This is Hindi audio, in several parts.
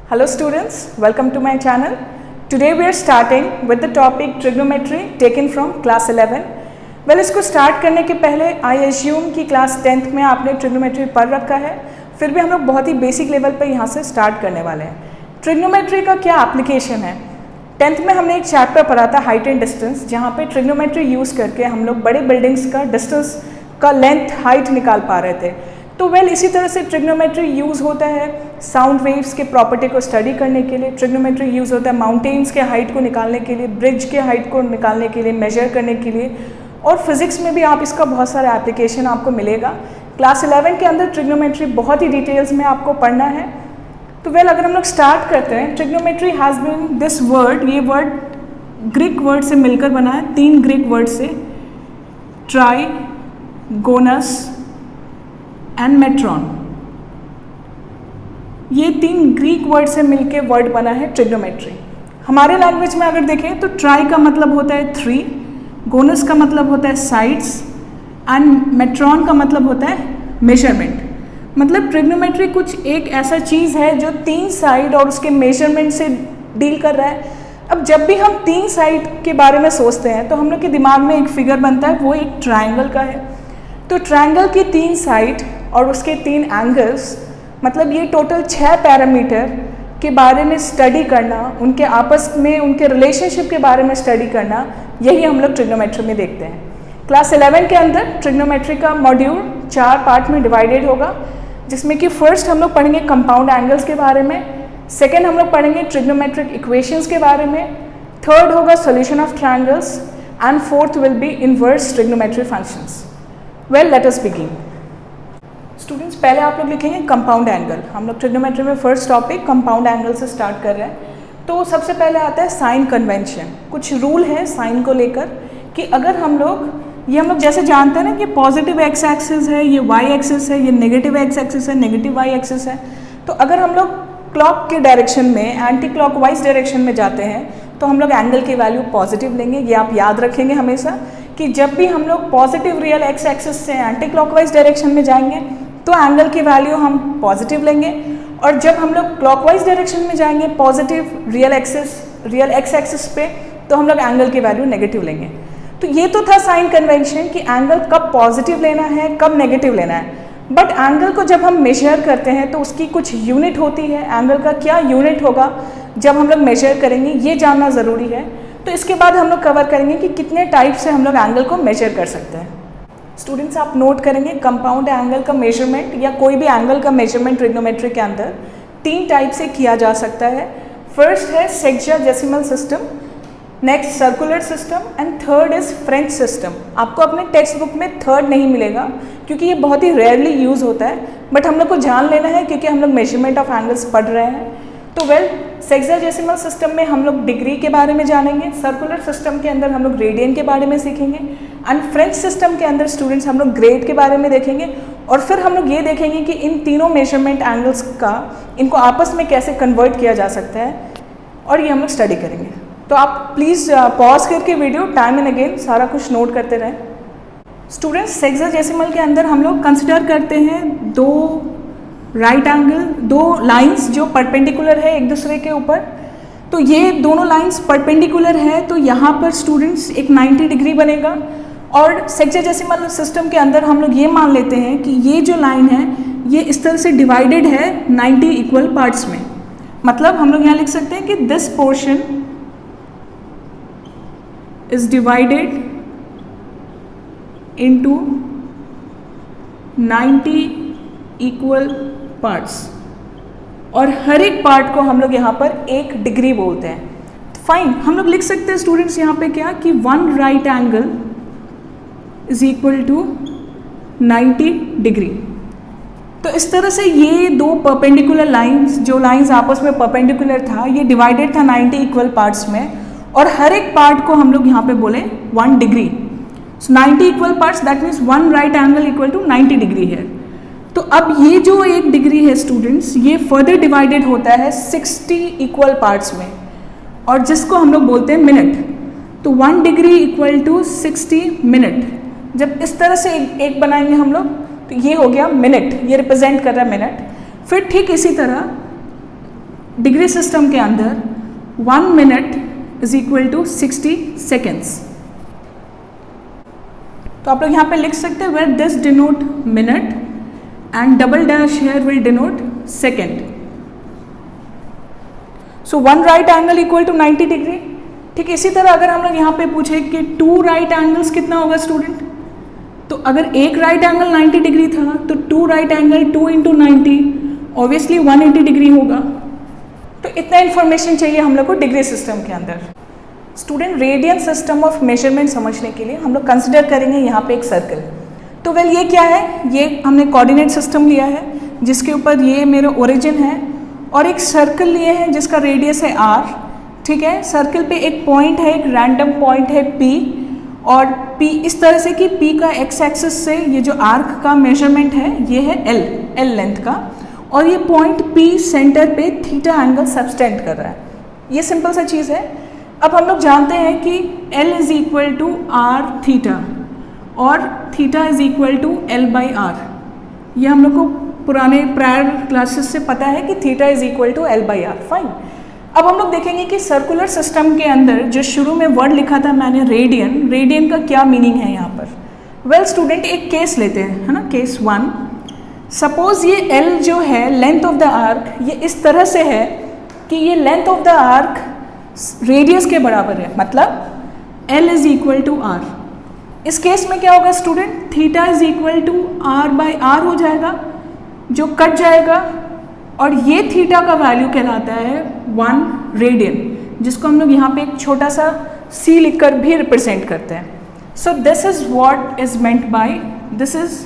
Hello students, welcome to my channel. Today we are starting with the topic trigonometry taken from class 11. Well, इसको स्टार्ट करने के पहले आई एज्यूम कि क्लास 10th में आपने ट्रिग्नोमेट्री पढ़ रखा है, फिर भी हम लोग बहुत ही बेसिक लेवल पर यहाँ से स्टार्ट करने वाले हैं। ट्रिग्नोमेट्री का क्या एप्लीकेशन है? 10th में हमने एक चैप्टर पढ़ा था हाइट एंड डिस्टेंस, जहाँ पे ट्रिग्नोमेट्री यूज़ करके हम लोग बड़े बिल्डिंग्स का डिस्टेंस का लेंथ हाइट निकाल पा रहे थे। तो वेल इसी तरह से ट्रिग्नोमेट्री यूज़ होता है साउंड वेव्स के प्रॉपर्टी को स्टडी करने के लिए। ट्रिग्नोमेट्री यूज़ होता है माउंटेन्स के हाइट को निकालने के लिए, ब्रिज के हाइट को निकालने के लिए, मेजर करने के लिए, और फिजिक्स में भी आप इसका बहुत सारा एप्लीकेशन आपको मिलेगा। क्लास 11 के अंदर ट्रिग्नोमेट्री बहुत ही डिटेल्स में आपको पढ़ना है। तो वेल अगर हम लोग स्टार्ट करते हैं, trigonometry has been this word, ये वर्ड ग्रीक वर्ड से मिलकर बना है, 3 ग्रीक वर्ड से, ट्राई, गोनस एंड मेट्रॉन। ये 3 ग्रीक वर्ड से मिलके वर्ड बना है ट्रिग्नोमेट्री। हमारे लैंग्वेज में अगर देखें तो ट्राई का मतलब होता है 3, गोनस का मतलब होता है साइड्स एंड मेट्रॉन का मतलब होता है मेजरमेंट। मतलब ट्रिग्नोमेट्री कुछ एक ऐसा चीज़ है जो 3 साइड और उसके मेजरमेंट से डील कर रहा है। अब जब भी हम 3 साइड के बारे में सोचते हैं तो हम लोग के दिमाग में एक फिगर बनता है, वो एक ट्रायंगल का है। तो ट्रायंगल की 3 साइड और उसके 3 एंगल्स, मतलब ये टोटल 6 पैरामीटर के बारे में स्टडी करना, उनके आपस में उनके रिलेशनशिप के बारे में स्टडी करना, यही हम लोग ट्रिग्नोमेट्री में देखते हैं। क्लास 11 के अंदर ट्रिग्नोमेट्री का मॉड्यूल 4 पार्ट में डिवाइडेड होगा, जिसमें कि फर्स्ट हम लोग पढ़ेंगे कंपाउंड एंगल्स के बारे में, सेकेंड हम लोग पढ़ेंगे ट्रिग्नोमेट्रिक इक्वेशंस के बारे में, थर्ड होगा solution of triangles and fourth will be inverse trigonometry functions. Well let us begin. Students, पहले आप लोग लिखेंगे कंपाउंड एंगल। हम लोग ट्रिग्नोमेट्री में फर्स्ट टॉपिक कंपाउंड एंगल से स्टार्ट कर रहे हैं। तो सबसे पहले आता है साइन कन्वेंशन। कुछ रूल है साइन को लेकर कि अगर हम लोग जैसे जानते हैं ना कि पॉजिटिव एक्स एक्सिस है, ये वाई एक्सिस है, ये नेगेटिव एक्स एक्सिस है, नेगेटिव वाई एक्सिस है। तो अगर हम लोग क्लॉक के डायरेक्शन में एंटी क्लॉकवाइज डायरेक्शन में जाते हैं तो हम लोग एंगल की वैल्यू पॉजिटिव लेंगे। ये आप याद रखेंगे हमेशा कि जब भी हम लोग पॉजिटिव रियल एक्स एक्सिस से एंटी क्लॉकवाइज डायरेक्शन में जाएंगे तो एंगल की वैल्यू हम पॉजिटिव लेंगे, और जब हम लोग क्लॉकवाइज डायरेक्शन में जाएंगे पॉजिटिव रियल एक्स एक्सिस पे, तो हम लोग एंगल की वैल्यू नेगेटिव लेंगे। तो ये तो था साइन कन्वेंशन कि एंगल कब पॉजिटिव लेना है, कब नेगेटिव लेना है। बट एंगल को जब हम मेजर करते हैं तो उसकी कुछ यूनिट होती है। एंगल का क्या यूनिट होगा जब हम लोग मेजर करेंगे, ये जानना ज़रूरी है। तो इसके बाद हम लोग कवर करेंगे कि कितने टाइप से हम लोग एंगल को मेजर कर सकते हैं। स्टूडेंट्स, आप नोट करेंगे कंपाउंड एंगल का मेजरमेंट या कोई भी एंगल का मेजरमेंट ट्रिग्नोमेट्री के अंदर 3 टाइप से किया जा सकता है। फर्स्ट है sexagesimal system, next circular system and third is French system. आपको अपने टेक्स्ट बुक में थर्ड नहीं मिलेगा क्योंकि ये बहुत ही रेयरली यूज़ होता है, बट हम लोग को जान लेना है क्योंकि हम लोग मेजरमेंट ऑफ एंगल्स पढ़ रहे हैं। तो वेल सेक्साडेसिमल सिस्टम में हम लोग डिग्री के बारे में जानेंगे, सर्कुलर सिस्टम के अंदर हम लोग रेडियन के बारे में सीखेंगे, एंड फ्रेंच सिस्टम के अंदर स्टूडेंट्स हम लोग ग्रेड के बारे में देखेंगे, और फिर हम लोग ये देखेंगे कि इन तीनों मेजरमेंट एंगल्स का इनको आपस में कैसे कन्वर्ट किया जा सकता है, और ये हम लोग स्टडी करेंगे। तो आप प्लीज़ पॉज करके वीडियो टाइम एंड अगेन सारा कुछ नोट करते रहें। स्टूडेंट्स, सेक्साडेसिमल के अंदर हम लोग कंसिडर करते हैं 2 राइट एंगल, 2 लाइंस जो परपेंडिकुलर है एक दूसरे के ऊपर। तो ये दोनों लाइंस परपेंडिकुलर है, तो यहाँ पर स्टूडेंट्स एक 90 डिग्री बनेगा। और सेक्साडेसिमल सिस्टम के अंदर हम लोग ये मान लेते हैं कि ये जो लाइन है ये इस तरह से डिवाइडेड है 90 इक्वल पार्ट्स में। मतलब हम लोग यहाँ लिख सकते हैं कि this portion is divided into 90 equal parts, और हर एक पार्ट को हम लोग यहाँ पर 1 डिग्री बोलते हैं। फाइन, हम लोग लिख सकते हैं स्टूडेंट्स यहाँ पे क्या कि 1 right angle is equal to 90 degree. तो इस तरह से ये 2 परपेंडिकुलर लाइंस, जो लाइंस आपस में परपेंडिकुलर था, ये डिवाइडेड था 90 इक्वल पार्ट्स में, और हर एक पार्ट को हम लोग यहाँ पे बोले 1 degree. So 90 equal parts, that means 1 right angle equal to 90 degree है। तो अब ये जो 1 डिग्री है स्टूडेंट्स, ये फर्दर डिवाइडेड होता है 60 इक्वल पार्ट्स में, और जिसको हम लोग बोलते हैं मिनट। तो 1 डिग्री इक्वल टू 60 मिनट। जब इस तरह से एक बनाएंगे हम लोग तो ये हो गया मिनट, ये रिप्रेजेंट कर रहा है मिनट। फिर ठीक इसी तरह डिग्री सिस्टम के अंदर 1 minute is equal to 60 seconds. तो आप लोग यहाँ पे लिख सकते हैं where this denote minute and double dash here will denote second. So 1 right angle equal to 90 degree. ठीक, इसी तरह अगर हम लोग यहाँ पे पूछे कि 2 राइट एंगल्स कितना होगा स्टूडेंट, तो अगर एक राइट एंगल 90 डिग्री था तो 2 right angle 2 into 90 obviously 180 degree होगा। तो इतना इन्फॉर्मेशन चाहिए हम लोग को डिग्री सिस्टम के अंदर। Student, radian system of measurement समझने के लिए हम लोग कंसिडर करेंगे यहाँ पे एक सर्कल। तो वेल ये क्या है, ये हमने कोऑर्डिनेट सिस्टम लिया है जिसके ऊपर ये मेरा ओरिजिन है और एक सर्कल लिए हैं जिसका रेडियस है r। ठीक है, सर्कल पे एक पॉइंट है, एक रैंडम पॉइंट है P, और P इस तरह से कि P का x एक्सिस से ये जो आर्क का मेजरमेंट है ये है L लेंथ का, और ये पॉइंट P सेंटर पे थीटा एंगल सबटेंड कर रहा है। ये सिंपल सा चीज़ है। अब हम लोग जानते हैं कि L is equal to R theta और theta is equal to L/R। ये हम लोग को पुराने प्रायर क्लासेस से पता है कि theta is equal to L/R। Fine. अब हम लोग देखेंगे कि सर्कुलर सिस्टम के अंदर जो शुरू में वर्ड लिखा था मैंने रेडियन, रेडियन का क्या मीनिंग है यहाँ पर। वेल स्टूडेंट, एक केस लेते हैं, है ना, केस 1। सपोज ये L जो है लेंथ ऑफ द आर्क, ये इस तरह से है कि ये length of the arc radius के बराबर है, मतलब L is equal to R। इस केस में क्या होगा student, theta is equal to R/R हो जाएगा जो कट जाएगा, और ये थीटा का वैल्यू कहलाता है 1 रेडियन, जिसको हम लोग यहाँ पे एक छोटा सा c लिखकर भी रिप्रेजेंट करते हैं। सो this is what is meant by this is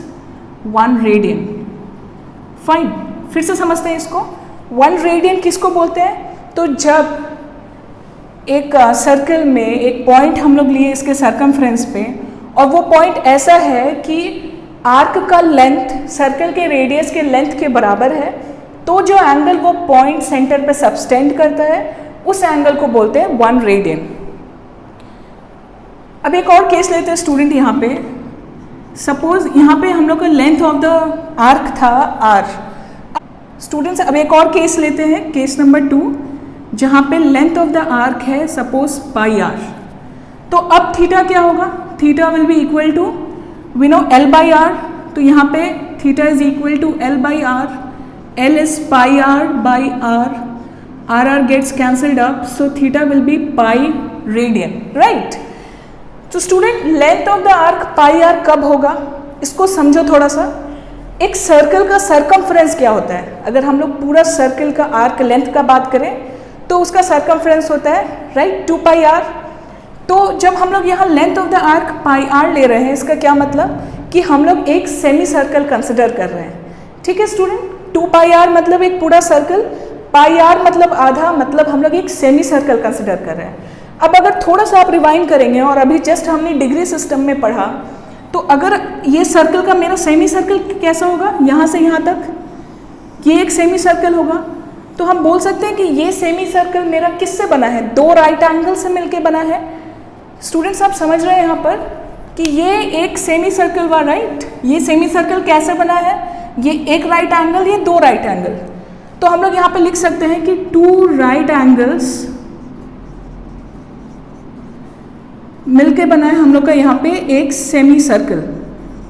1 radian. Fine, फिर से समझते हैं इसको। 1 रेडियन किसको बोलते हैं, तो जब एक सर्कल में एक पॉइंट हम लोग लिए इसके सरकमफ्रेंस पे, और वो पॉइंट ऐसा है कि आर्क का लेंथ सर्कल के रेडियस के लेंथ के बराबर है, तो जो एंगल वो पॉइंट सेंटर पे सबटेंड करता है उस एंगल को बोलते हैं 1 रेडियन। अब एक और केस लेते हैं स्टूडेंट। यहाँ पे सपोज यहाँ पे हम लोग का लेंथ ऑफ द आर्क था R। स्टूडेंट्स, अब एक और केस लेते हैं, केस नंबर 2, जहाँ पे लेंथ ऑफ द आर्क है सपोज πr। तो अब थीटा क्या होगा, theta will be equal to we know L/R। तो यहाँ पे theta is equal to L/R, L is πr/r, r gets cancelled up, so theta will be pi radian, right? तो student, length of the arc πr कब होगा, इसको समझो थोड़ा सा। एक सर्कल का सरकमफ्रेंस क्या होता है, अगर हम लोग पूरा सर्कल का आर्क लेंथ का बात करें तो उसका सरकमफ्रेंस होता है राइट 2πr। तो जब हम लोग यहाँ length of the arc πr ले रहे हैं, इसका क्या मतलब कि हम लोग एक सेमी सर्कल कंसिडर कर रहे हैं। ठीक है स्टूडेंट, 2πr मतलब एक पूरा सर्कल, πr मतलब आधा, मतलब हम लोग एक सेमी सर्कल कंसिडर कर रहे हैं। अब अगर थोड़ा सा आप रिवाइंड करेंगे, और अभी जस्ट हमने डिग्री सिस्टम में पढ़ा, तो अगर ये सर्कल का मेरा सेमी सर्कल कैसा होगा, यहाँ से यहाँ तक ये एक सेमी सर्कल होगा, तो हम बोल सकते हैं कि ये सेमी सर्कल मेरा किससे बना है, 2 राइट एंगल से मिलके बना है। स्टूडेंट्स, आप समझ रहे हैं यहाँ पर कि ये एक सेमी सर्कल हुआ, राइट। ये सेमी सर्कल कैसे बना है, ये एक राइट एंगल, ये 2 राइट एंगल। तो हम लोग यहाँ पे लिख सकते हैं कि 2 राइट एंगल्स मिलके बना है हम लोग का यहाँ पे एक सेमी सर्कल,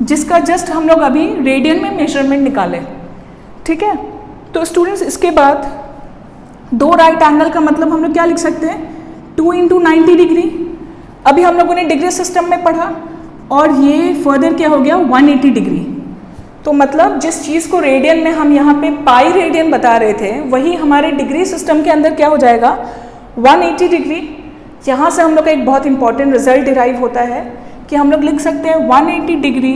जिसका जस्ट हम लोग अभी रेडियन में मेजरमेंट निकाले। ठीक है, तो स्टूडेंट्स इसके बाद 2 राइट एंगल का मतलब हम लोग क्या लिख सकते हैं, 2 इंटू 90 डिग्री। अभी हम लोगों ने डिग्री सिस्टम में पढ़ा, और ये फर्दर क्या हो गया 180 डिग्री। तो मतलब जिस चीज़ को रेडियन में हम यहाँ पे पाई रेडियन बता रहे थे, वही हमारे डिग्री सिस्टम के अंदर क्या हो जाएगा 180 डिग्री। यहाँ से हम लोग का एक बहुत इंपॉर्टेंट रिजल्ट डिराइव होता है कि हम लोग लिख सकते हैं 180 degree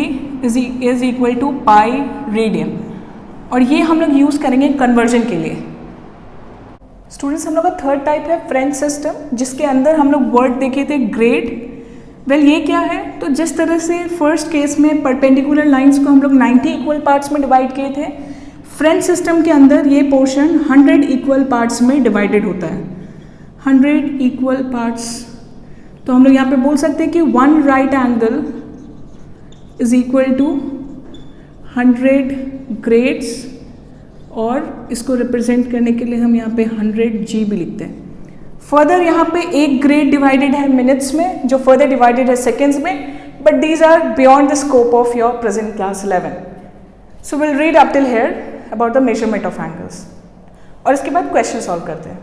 is equal to pi radian, और ये हम लोग यूज़ करेंगे कन्वर्जन के लिए। स्टूडेंट्स, हम लोग का थर्ड टाइप है फ्रेंच सिस्टम, जिसके अंदर हम लोग वर्ड देखे थे ग्रेड। वेल ये क्या है, तो जिस तरह से फर्स्ट केस में परपेंडिकुलर लाइंस को हम लोग 90 इक्वल पार्ट्स में डिवाइड किए थे, फ्रेंच सिस्टम के अंदर ये पोर्शन 100 इक्वल पार्ट्स में डिवाइडेड होता है, 100 इक्वल पार्ट्स। तो हम लोग यहाँ पे बोल सकते हैं कि 1 right angle is equal to 100 grades और इसको रिप्रेजेंट करने के लिए हम यहाँ पे 100G भी लिखते हैं। फर्दर यहाँ पे एक ग्रेड डिवाइडेड है मिनट्स में, जो फर्दर डिवाइडेड है सेकेंड्स में, but these are beyond the scope of your present class 11। So will read up till here about the measurement of angles, और इसके बाद क्वेश्चन सॉल्व करते हैं।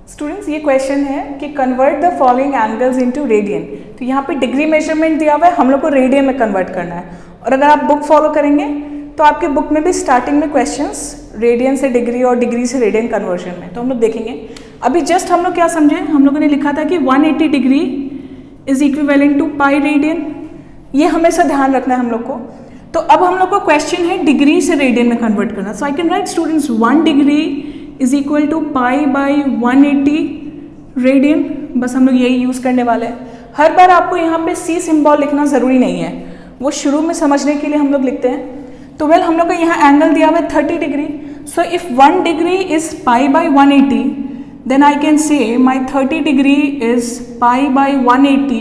स्टूडेंट्स, ये क्वेश्चन है कि convert the following angles into radian. तो यहाँ पे डिग्री मेजरमेंट दिया हुआ है, हम लोग को रेडियन में कन्वर्ट करना है। और अगर आप बुक फॉलो करेंगे तो आपके बुक में भी स्टार्टिंग में क्वेश्चंस रेडियन से डिग्री और डिग्री से रेडियन कन्वर्जन में, तो हम लोग देखेंगे। अभी जस्ट हम लोग क्या समझे, हम लोगों ने लिखा था कि 180 degree is equivalent to pi radian, ये हमेशा ध्यान रखना है हम लोग को। तो अब हम लोग को क्वेश्चन है डिग्री से रेडियन में कन्वर्ट करना। So I can write students 1 degree is equal to pi by 180 radian, बस हम लोग यही यूज़ करने वाले हैं। हर बार आपको यहाँ पे सी सिंबल लिखना ज़रूरी नहीं है, वो शुरू में समझने के लिए हम लोग लिखते हैं। तो वेल हम लोग का यहाँ एंगल दिया हुआ है 30 degree. So if 1 degree is pi by 180, then I can say my 30 degree is pi by 180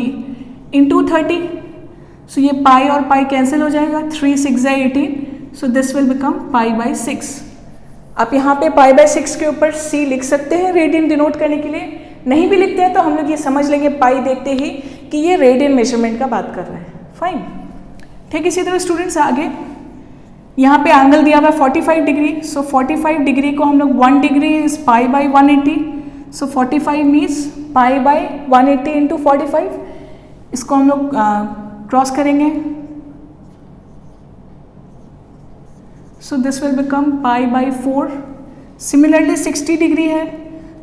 into 30। So ये पाई और पाई कैंसिल हो जाएगा, 3 6 18, सो this will become pi by 6। आप यहाँ पे पाई बाई 6 के ऊपर सी लिख सकते हैं रेडियन डिनोट करने के लिए, नहीं भी लिखते हैं तो हम लोग ये समझ लेंगे पाई देखते ही कि ये रेडियन मेजरमेंट का बात कर रहे हैं। फाइन, ठीक। इसी तरह स्टूडेंट्स आगे यहाँ पे एंगल दिया हुआ है 45 डिग्री। सो 45 डिग्री को हम लोग 1 degree is pi by 180, so 45 means pi by 180 into 45। इसको हम लोग क्रॉस करेंगे, सो this will become pi by 4। Similarly 60 degree है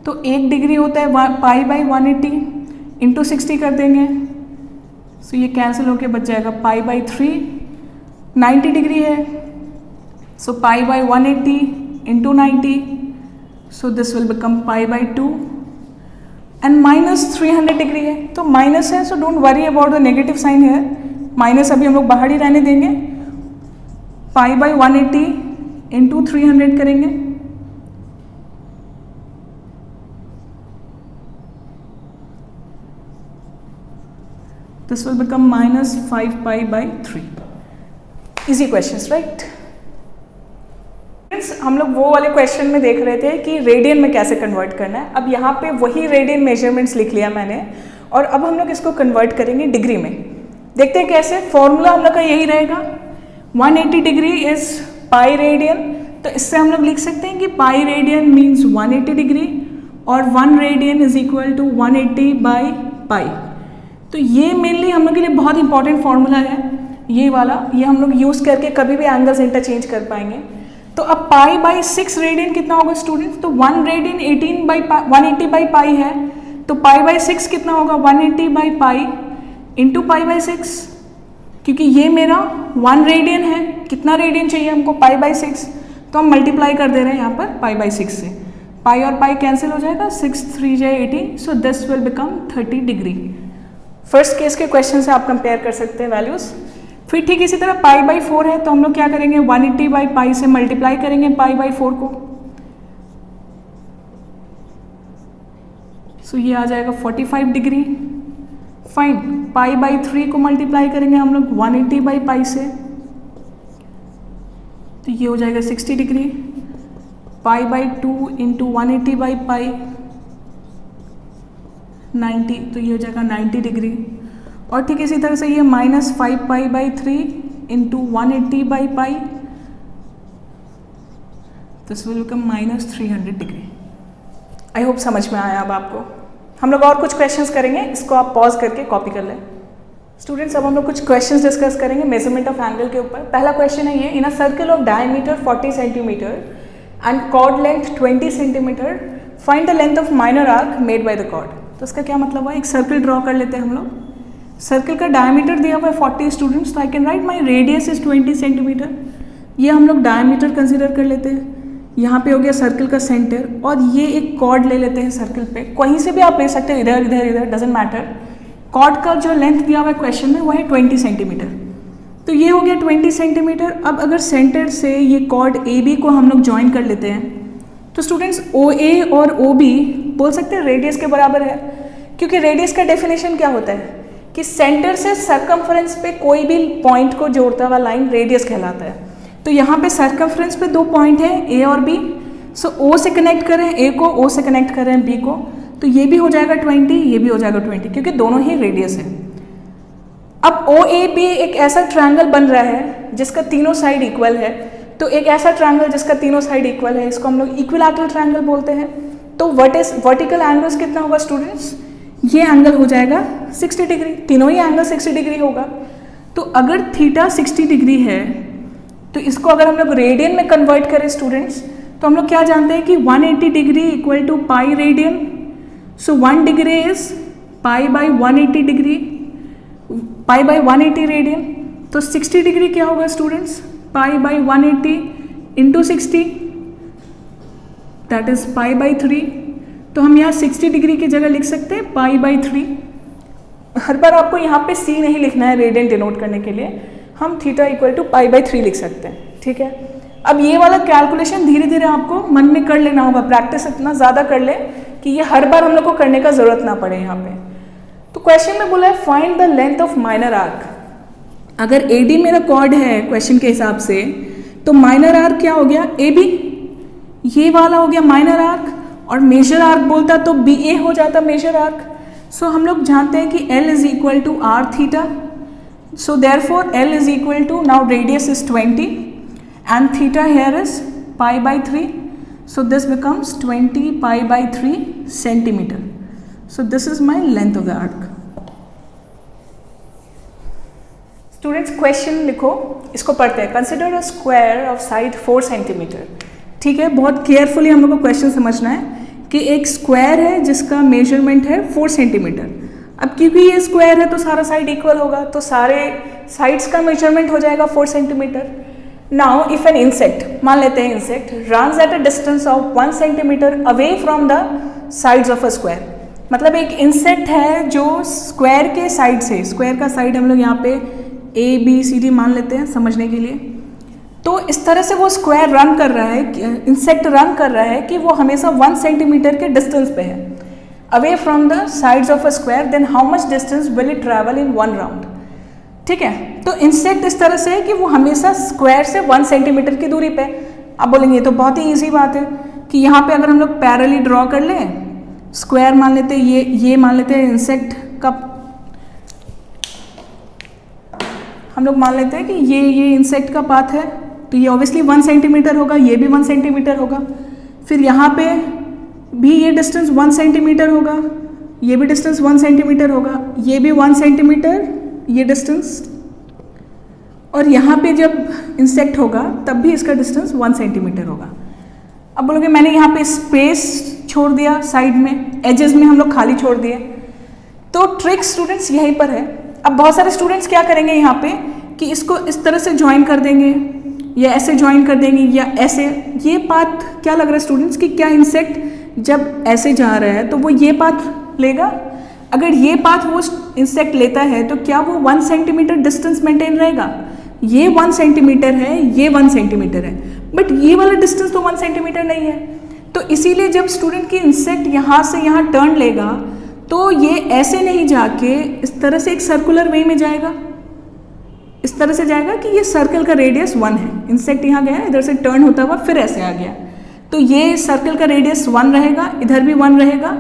तो 1 डिग्री होता है पाई बाई 180 इंटू 60 कर देंगे, सो ये कैंसिल होके बच जाएगा पाई बाई 3। 90 डिग्री है, so pi by 180 into 90, so this will become pi by 2। And minus 300 degree है, तो माइनस है, so don't worry about the negative sign है। माइनस अभी हम लोग बाहर ही रहने देंगे। पाई बाई 180 इंटू 300 करेंगे, this will become minus 5 pi by 3। Easy questions, right? हम लोग वो वाले क्वेश्चन में देख रहे थे कि रेडियन में कैसे कन्वर्ट करना है। अब यहाँ पे वही रेडियन मेजरमेंट्स लिख लिया मैंने, और अब हम लोग इसको कन्वर्ट करेंगे डिग्री में। देखते हैं कैसे। फॉर्मूला हम लोग का यही रहेगा, 180 डिग्री इज पाई रेडियन, तो इससे हम लोग लिख सकते हैं कि पाई रेडियन मीन्स 180 डिग्री और 1 radian is equal to 180 by pi. तो ये मेनली हम लोग के लिए बहुत इंपॉर्टेंट फॉर्मूला है, ये वाला। ये हम लोग यूज़ करके कभी भी एंगल्स इंटरचेंज कर पाएंगे। तो अब पाई बाई 6 रेडियन कितना होगा स्टूडेंट्स? तो 1 रेडियन 180 बाई पाई है, तो पाई बाई 6 कितना होगा? 180 by pi into pi by 6, क्योंकि ये मेरा 1 रेडियन है। कितना रेडियन चाहिए हमको? पाई बाई 6, तो हम मल्टीप्लाई कर दे रहे हैं यहाँ पर पाई बाई 6 से। पाई और पाई कैंसिल हो जाएगा, 6 3 जाए 18, सो this will become 30 degree. First case के क्वेश्चन से आप कंपेयर कर सकते हैं वैल्यूज़। फिर ठीक इसी तरह पाई बाई 4 है, तो हम लोग क्या करेंगे? 180 बाई पाई से मल्टीप्लाई करेंगे पाई बाई 4 को, सो ये आ जाएगा 45 डिग्री। फाइन, पाई बाई 3 को मल्टीप्लाई करेंगे हम लोग 180 बाई पाई से, तो ये हो जाएगा 60 degree. Pi by 2 into 180 by पाई 90, तो ये हो जाएगा 90 डिग्री। और ठीक इसी तरह से ये minus 5 pi by 3 into 180 by pi, this will become minus 300 degree. I hope समझ में आया अब आपको। हम लोग और कुछ क्वेश्चंस करेंगे, इसको आप पॉज करके कॉपी कर लें। स्टूडेंट्स, अब हम लोग कुछ क्वेश्चंस डिस्कस करेंगे मेजरमेंट ऑफ एंगल के ऊपर। पहला क्वेश्चन है ये, in a circle of diameter 40 centimetre and chord length 20 centimetre, find the length of minor arc made by the chord. तो इसका क्या मतलब है? एक सर्कल ड्रॉ कर लेते हैं हम लोग। सर्कल का डायमीटर दिया हुआ है 40 स्टूडेंट्स, तो आई can right my radius is 20 centimetre. ये हम लोग डायमीटर कंसिडर कर लेते हैं। यहाँ पे हो गया सर्कल का सेंटर, और ये एक कॉर्ड ले लेते हैं सर्कल पे। कहीं से भी आप ले सकते हैं, इधर इधर इधर, डजेंट मैटर। कॉर्ड का जो लेंथ दिया हुआ है क्वेश्चन में वो है 20 सेंटीमीटर। तो ये हो गया 20 सेंटीमीटर। अब अगर सेंटर से ये कॉर्ड ए बी को हम लोग ज्वाइन कर लेते हैं, तो स्टूडेंट्स ओ ए और ओ बी बोल सकते हैं रेडियस के बराबर है, क्योंकि रेडियस का डेफिनेशन क्या होता है कि सेंटर से सरकमफ्रेंस पे कोई भी पॉइंट को जोड़ता हुआ लाइन रेडियस कहलाता है। तो यहाँ पे सर्कमफ्रेंस पे 2 पॉइंट है ए और बी, सो ओ से कनेक्ट करें ए को, ओ से कनेक्ट करें बी को, तो ये भी हो जाएगा 20, ये भी हो जाएगा 20, क्योंकि दोनों ही रेडियस है। अब ओ ए बी एक ऐसा ट्रायंगल बन रहा है जिसका तीनों साइड इक्वल है, तो एक ऐसा ट्रायंगल जिसका तीनों साइड इक्वल है, इसको हम लोग इक्विलैटरल ट्रायंगल बोलते हैं। तो वर्टिकल एंगल्स कितना होगा स्टूडेंट्स, ये एंगल हो जाएगा 60 डिग्री, तीनों ही एंगल 60 डिग्री होगा। तो अगर थीटा 60 डिग्री है तो इसको अगर हम लोग रेडियन में कन्वर्ट करें स्टूडेंट्स, तो हम लोग क्या जानते हैं कि 180 degree equal to pi radian, so 1 degree is pi by 180 degree, pi by 180 radian. तो 60 डिग्री क्या होगा students, pi by 180 into 60, that is pi by 3। तो हम यहाँ 60 डिग्री की जगह लिख सकते हैं पाई बाई 3। हर बार आपको यहाँ पे सी नहीं लिखना है रेडियन डिनोट करने के लिए, हम theta equal to pi by 3 लिख सकते हैं, ठीक है। अब ये वाला कैलकुलेशन धीरे धीरे आपको मन में कर लेना होगा, प्रैक्टिस इतना ज़्यादा कर ले कि ये हर बार हम लोग को करने का ज़रूरत ना पड़े यहाँ पे। तो क्वेश्चन में बोला है find the length of minor arc. अगर ए डी मेरा कॉर्ड है क्वेश्चन के हिसाब से, तो माइनर आर्क क्या हो गया, ए बी, ये वाला हो गया माइनर आर्क, और मेजर आर्क बोलता तो बी ए हो जाता मेजर आर्क। सो हम लोग जानते हैं कि L is equal to r theta, so therefore L is equal to, now radius is 20 and theta here is pi by 3, so this becomes 20 pi by 3 centimetre. So this is my length of the arc. Students question लिखो, इसको पढ़ते हैं। Consider a square of side 4 centimetre. ठीक है, बहुत केयरफुली हम लोग को क्वेश्चन समझना है कि एक स्क्वायर है जिसका मेजरमेंट है 4 सेंटीमीटर। अब क्योंकि ये स्क्वायर है तो सारा साइड इक्वल होगा, तो सारे साइड्स का मेजरमेंट हो जाएगा 4 centimetre. Now if an insect, मान लेते हैं insect runs at a distance of 1 centimetre away from the sides of a square, मतलब एक इंसेक्ट है जो स्क्वायर के साइड से, स्क्वायर का साइड हम लोग यहाँ पे ए बी सी डी मान लेते हैं समझने के लिए, तो इस तरह से वो स्क्वायर रन कर रहा है, इंसेक्ट रन कर रहा है कि वो हमेशा 1 सेंटीमीटर के डिस्टेंस पे है away from the sides of a square, then how much distance will it travel in 1 round. ठीक है, तो इंसेक्ट इस तरह से है कि वो हमेशा स्क्वायर से 1 सेंटीमीटर की दूरी पे। आप बोलेंगे ये तो बहुत ही ईजी बात है कि यहाँ पे अगर हम लोग पैरेलली ड्रॉ कर लें, स्क्वायर मान लेते हैं, ये मान लेते हैं इंसेक्ट का, हम लोग मान लेते हैं कि ये इंसेक्ट का पाथ है, तो ये ऑब्वियसली 1 सेंटीमीटर होगा, ये भी 1 सेंटीमीटर होगा। फिर यहाँ पे भी ये डिस्टेंस 1 सेंटीमीटर होगा, ये भी डिस्टेंस 1 सेंटीमीटर होगा, ये भी 1 सेंटीमीटर ये डिस्टेंस, और यहाँ पे जब इंसेक्ट होगा तब भी इसका डिस्टेंस 1 सेंटीमीटर होगा। अब बोलोगे मैंने यहाँ पे स्पेस छोड़ दिया, साइड में एजेस में हम लोग खाली छोड़ दिए, तो ट्रिक स्टूडेंट्स यहीं पर है। अब बहुत सारे स्टूडेंट्स क्या करेंगे यहाँ पे कि इसको इस तरह से ज्वाइन कर देंगे, या ऐसे ज्वाइन कर देंगे, या ऐसे। ये पाथ क्या लग रहा है स्टूडेंट्स कि क्या इंसेक्ट जब ऐसे जा रहा है तो वो ये पाथ लेगा? अगर ये पाथ वो इंसेक्ट लेता है तो क्या वो 1 सेंटीमीटर डिस्टेंस मेंटेन रहेगा? ये 1 सेंटीमीटर है, ये 1 सेंटीमीटर है, बट ये वाला डिस्टेंस तो 1 सेंटीमीटर नहीं है। तो इसीलिए जब स्टूडेंट की इंसेक्ट यहाँ से यहाँ टर्न लेगा तो ये ऐसे नहीं जाके इस तरह से एक सर्कुलर वे में जाएगा, इस तरह से जाएगा कि ये सर्कल का रेडियस 1 है। इंसेक्ट यहाँ गया, इधर से टर्न होता हुआ फिर ऐसे आ गया, तो ये सर्कल का रेडियस 1 रहेगा, इधर भी 1 रहेगा,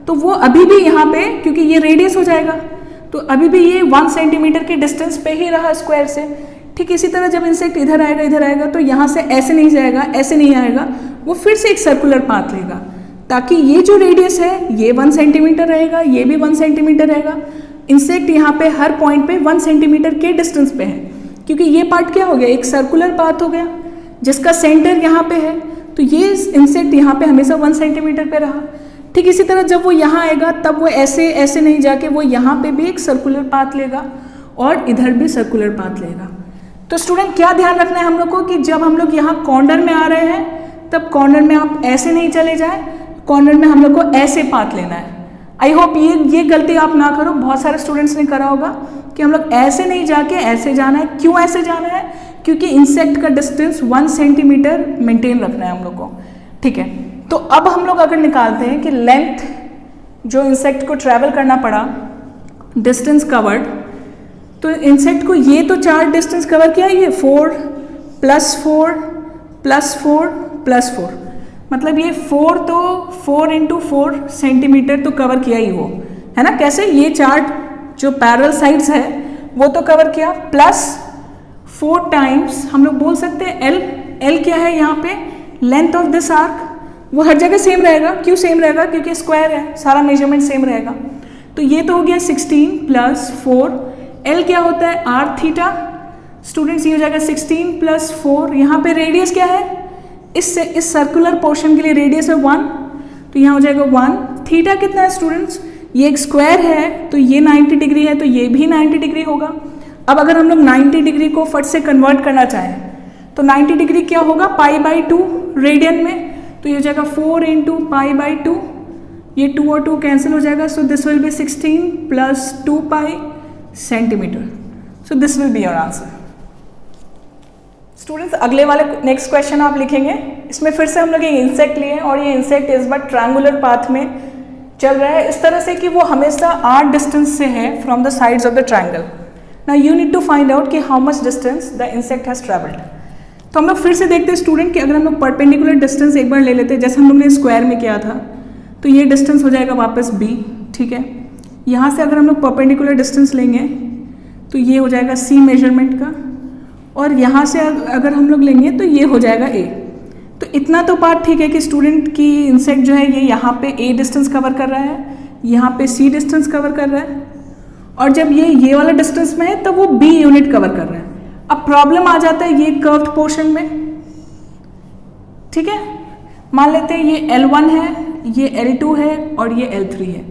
तो वो अभी भी यहाँ पे, क्योंकि ये रेडियस हो जाएगा, तो अभी भी ये 1 सेंटीमीटर के डिस्टेंस पे ही रहा स्क्वायर से। ठीक इसी तरह जब इंसेक्ट इधर आएगा तो यहाँ से ऐसे नहीं जाएगा, ऐसे नहीं आएगा, वो फिर से एक सर्कुलर पाथ लेगा, ताकि ये जो रेडियस है ये 1 सेंटीमीटर रहेगा, ये भी 1 सेंटीमीटर रहेगा। इंसेक्ट यहाँ पे हर पॉइंट पे 1 सेंटीमीटर के डिस्टेंस पे है, क्योंकि ये पार्ट क्या हो गया, एक सर्कुलर पाथ हो गया जिसका सेंटर यहाँ पे है, तो ये इंसेक्ट यहाँ पे हमेशा 1 सेंटीमीटर पे रहा। ठीक इसी तरह जब वो यहाँ आएगा तब वो ऐसे ऐसे नहीं जाके वो यहाँ पे भी एक सर्कुलर पाथ लेगा और इधर भी सर्कुलर पाथ लेगा। तो स्टूडेंट क्या ध्यान रखना है हम लोग को कि जब हम लोग यहाँ कॉर्नर में आ रहे हैं तब कॉर्नर में आप ऐसे नहीं चले जाए, कॉर्नर में हम लोग को ऐसे पाथ लेना है। आई होप ये गलती आप ना करो, बहुत सारे स्टूडेंट्स ने करा होगा कि हम लोग ऐसे नहीं जाके ऐसे जाना है। क्यों ऐसे जाना है? क्योंकि इंसेक्ट का डिस्टेंस 1 सेंटीमीटर मेंटेन रखना है हम लोग को। ठीक है, तो अब हम लोग अगर निकालते हैं कि लेंथ जो इंसेक्ट को ट्रैवल करना पड़ा, डिस्टेंस कवर्ड, तो इंसेक्ट को ये तो 4 डिस्टेंस कवर किया, ये 4 +4 +4 +4, मतलब ये 4 तो 4 × 4 सेंटीमीटर तो कवर किया ही वो, है ना। कैसे, ये चार्ट जो पैरेलल साइड्स है वो तो कवर किया, प्लस 4 टाइम्स हम लोग बोल सकते हैं एल क्या है यहाँ पे, लेंथ ऑफ दिस आर्क, वो हर जगह सेम रहेगा। क्यों सेम रहेगा, क्योंकि स्क्वायर है, सारा मेजरमेंट सेम रहेगा। तो ये तो हो गया 16 + 4, एल क्या होता है r थीटा, स्टूडेंट्स ये हो जाएगा 16 + 4, यहाँ पे रेडियस क्या है, इस सर्कुलर पोर्शन के लिए रेडियस है 1, तो यहाँ हो जाएगा 1। थीटा कितना है स्टूडेंट्स, ये एक स्क्वायर है तो ये 90 डिग्री है, तो ये भी 90 डिग्री होगा। अब अगर हम लोग 90 डिग्री को फट से कन्वर्ट करना चाहें तो 90 डिग्री क्या होगा, π/2 रेडियन में, तो ये हो जाएगा 4 × π/2, ये 2 और 2 कैंसिल हो जाएगा। So this will be 16 + 2π centimetre. So this will be your answer. Students अगले वाले नेक्स्ट क्वेश्चन आप लिखेंगे, इसमें फिर से हम लोग एक इंसेक्ट लिए और ये इंसेक्ट इस बार ट्रायंगुलर पाथ में चल रहा है, इस तरह से कि वो हमेशा r डिस्टेंस से है from the sides of the triangle. Now you need to find out कि how much distance the insect has travelled. तो हम लोग फिर से देखते हैं स्टूडेंट कि अगर हम लोग परपेंडिकुलर डिस्टेंस एक बार ले लेते हैं, जैसे हम लोग ने स्क्वायर में किया था, तो ये डिस्टेंस हो जाएगा वापस b, ठीक है। यहाँ से अगर हम लोग परपेंडिकुलर डिस्टेंस लेंगे तो ये हो जाएगा c मेजरमेंट का, और यहाँ से अगर हम लोग लेंगे तो ये हो जाएगा a। तो इतना तो पार्ट ठीक है कि स्टूडेंट की इंसेक्ट जो है ये यहाँ पे a डिस्टेंस कवर कर रहा है, यहाँ पे c डिस्टेंस कवर कर रहा है, और जब ये वाला डिस्टेंस में है तब वो b यूनिट कवर कर रहा है। अब प्रॉब्लम आ जाता है ये कर्व्ड पोर्शन में, ठीक है। मान लेते हैं ये L1 है, ये L2 है और ये L3 है।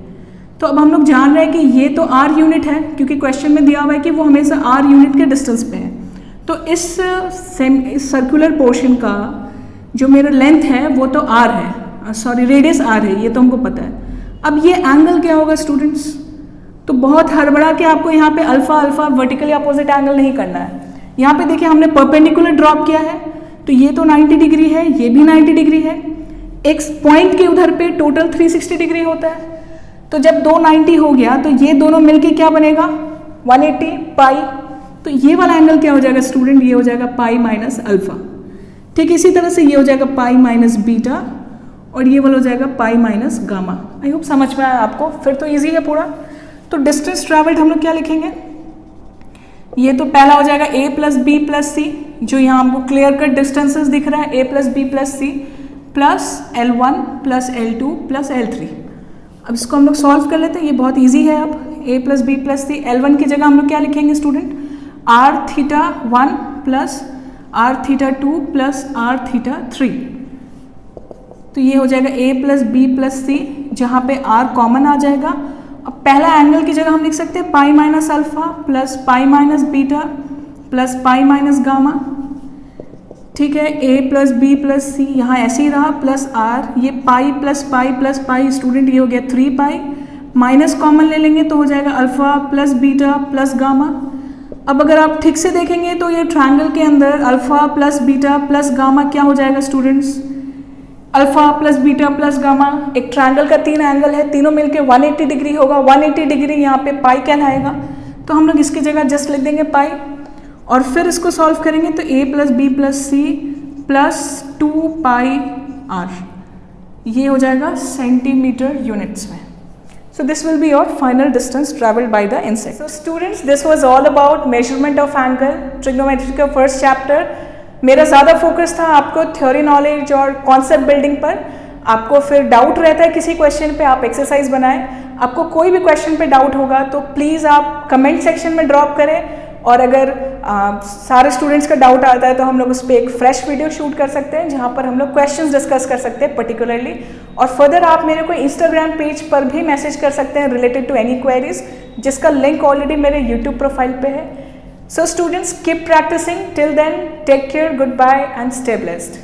तो अब हम लोग जान रहे हैं कि ये तो r यूनिट है, क्योंकि क्वेश्चन में दिया हुआ है कि वो हमेशा r यूनिट के डिस्टेंस पे है। तो इस सर्कुलर पोर्शन का जो मेरा लेंथ है वो तो r है, सॉरी रेडियस r है, ये तो हमको पता है। अब ये एंगल क्या होगा स्टूडेंट्स, तो बहुत हड़बड़ा के आपको यहाँ पे अल्फा वर्टिकली अपोजिट एंगल नहीं करना है। यहाँ पे देखिए हमने परपेंडिकुलर ड्रॉप किया है, तो ये तो 90 डिग्री है, ये भी 90 डिग्री है, एक पॉइंट के उधर पे टोटल 360 डिग्री होता है। तो जब 290 हो गया तो ये दोनों मिलके क्या बनेगा 180 पाई, तो ये वाला एंगल क्या हो जाएगा स्टूडेंट, ये हो जाएगा पाई माइनस अल्फा। ठीक, इसी तरह से ये हो जाएगा पाई माइनस बीटा और ये वाला हो जाएगा pi minus gamma. I hope समझ में आया आपको, फिर तो इजी है पूरा। तो डिस्टेंस ट्रैवल्ड हम लोग क्या लिखेंगे, ये तो पहला हो जाएगा a + b + c, जो यहाँ हमको क्लियर कट डिस्टेंसेस दिख रहा है, a + b + c plus L1 + L2 + L3। अब इसको हम लोग सॉल्व कर लेते हैं, ये बहुत इजी है। अब a + b + c, L1 की जगह हम लोग क्या लिखेंगे स्टूडेंट, r⁻1 + r⁻2 + r⁻3। तो ये हो जाएगा a + b + c, जहाँ पे r कॉमन आ जाएगा। अब पहला एंगल की जगह हम लिख सकते हैं pi minus alpha plus pi minus beta plus pi minus gamma. ठीक है, a + b + c यहाँ ऐसे ही रहा, प्लस r, ये पाई प्लस पाई स्टूडेंट ये हो गया 3 पाई, माइनस कॉमन ले लेंगे तो हो जाएगा alpha plus beta plus gamma. अब अगर आप ठीक से देखेंगे तो ये ट्रायंगल के अंदर alpha plus beta plus gamma क्या हो जाएगा students, alpha plus beta plus gamma. एक ट्रायंगल का 3 एंगल है, तीनों मिलके 180 डिग्री होगा, 180 डिग्री यहाँ पे पाई कहलाएगा। तो हम लोग इसकी जगह जस्ट लिख देंगे पाई और फिर इसको सॉल्व करेंगे तो a + b + c + 2 pi r, ये हो जाएगा सेंटीमीटर यूनिट्स में। So this will be your final distance traveled by the insect. So students, this was all about measurement of angle, trigonometry का first chapter। मेरा ज़्यादा फोकस था आपको थ्योरी नॉलेज और कॉन्सेप्ट बिल्डिंग पर। आपको फिर डाउट रहता है किसी क्वेश्चन पे, आप एक्सरसाइज बनाएं। आपको कोई भी क्वेश्चन पे डाउट होगा तो प्लीज़ आप कमेंट सेक्शन में ड्रॉप करें, और अगर सारे स्टूडेंट्स का डाउट आता है तो हम लोग उस पर एक फ्रेश वीडियो शूट कर सकते हैं जहाँ पर हम लोग क्वेश्चंस डिस्कस कर सकते हैं पर्टिकुलरली। और फर्दर आप मेरे को इंस्टाग्राम पेज पर भी मैसेज कर सकते हैं रिलेटेड टू एनी क्वेरीज, जिसका लिंक ऑलरेडी मेरे यूट्यूब प्रोफाइल पे है। So students, keep practicing. Till then, take care, goodbye and stay blessed.